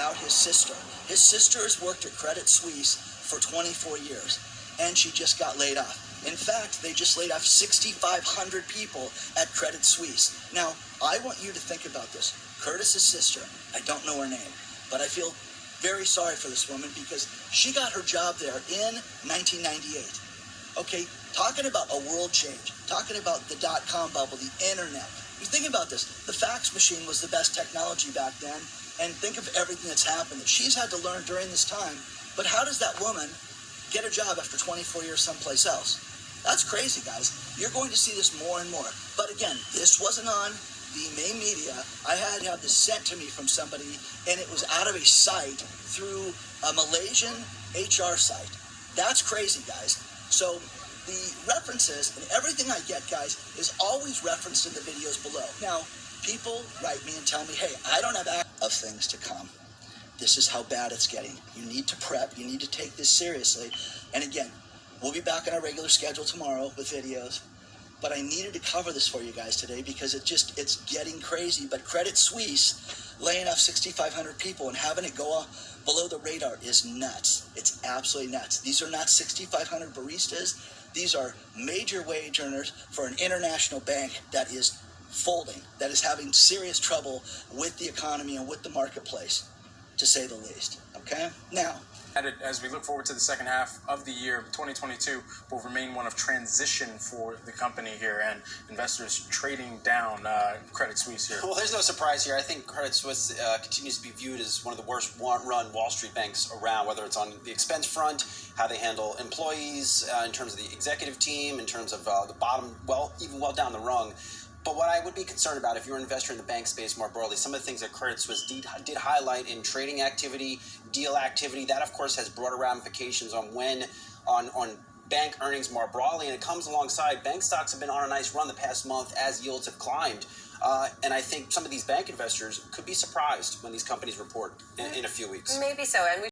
about his sister. His sister has worked at Credit Suisse for 24 years, and she just got laid off. In fact, they just laid off 6,500 people at Credit Suisse. Now, I want you to think about this. Curtis's sister, I don't know her name, but I feel very sorry for this woman because she got her job there in 1998. Okay, talking about a world change, talking about the dot-com bubble, the internet. You think about this, the fax machine was the best technology back then, and think of everything that's happened that she's had to learn during this time. But how does that woman get a job after 24 years someplace else? That's crazy, guys. You're going to see this more and more. But again, this wasn't on the main media. I had to have this sent to me from somebody, and it was out of a site through a Malaysian HR site. That's crazy, guys. So the references and everything I get, guys, is always referenced in the videos below. Now, people write me and tell me, hey, I don't have access of things to come. This is how bad it's getting. You need to prep. You need to take this seriously. And again, we'll be back on our regular schedule tomorrow with videos. But I needed to cover this for you guys today because it's getting crazy. But Credit Suisse laying off 6,500 people and having it go below the radar is nuts. It's absolutely nuts. These are not 6,500 baristas. These are major wage earners for an international bank that is folding, that is having serious trouble with the economy and with the marketplace, to say the least. Okay? Now, as we look forward to the second half of the year, 2022 will remain one of transition for the company here and investors trading down Credit Suisse here. Well, there's no surprise here. I think Credit Suisse continues to be viewed as one of the worst run Wall Street banks around, whether it's on the expense front, how they handle employees, in terms of the executive team, in terms of the bottom, even well down the rung. But what I would be concerned about if you're an investor in the bank space more broadly, some of the things that Credit Suisse did highlight in trading activity, deal activity, that of course has broader ramifications on bank earnings more broadly, and it comes alongside bank stocks have been on a nice run the past month as yields have climbed. And I think some of these bank investors could be surprised when these companies report in a few weeks. Maybe so. And we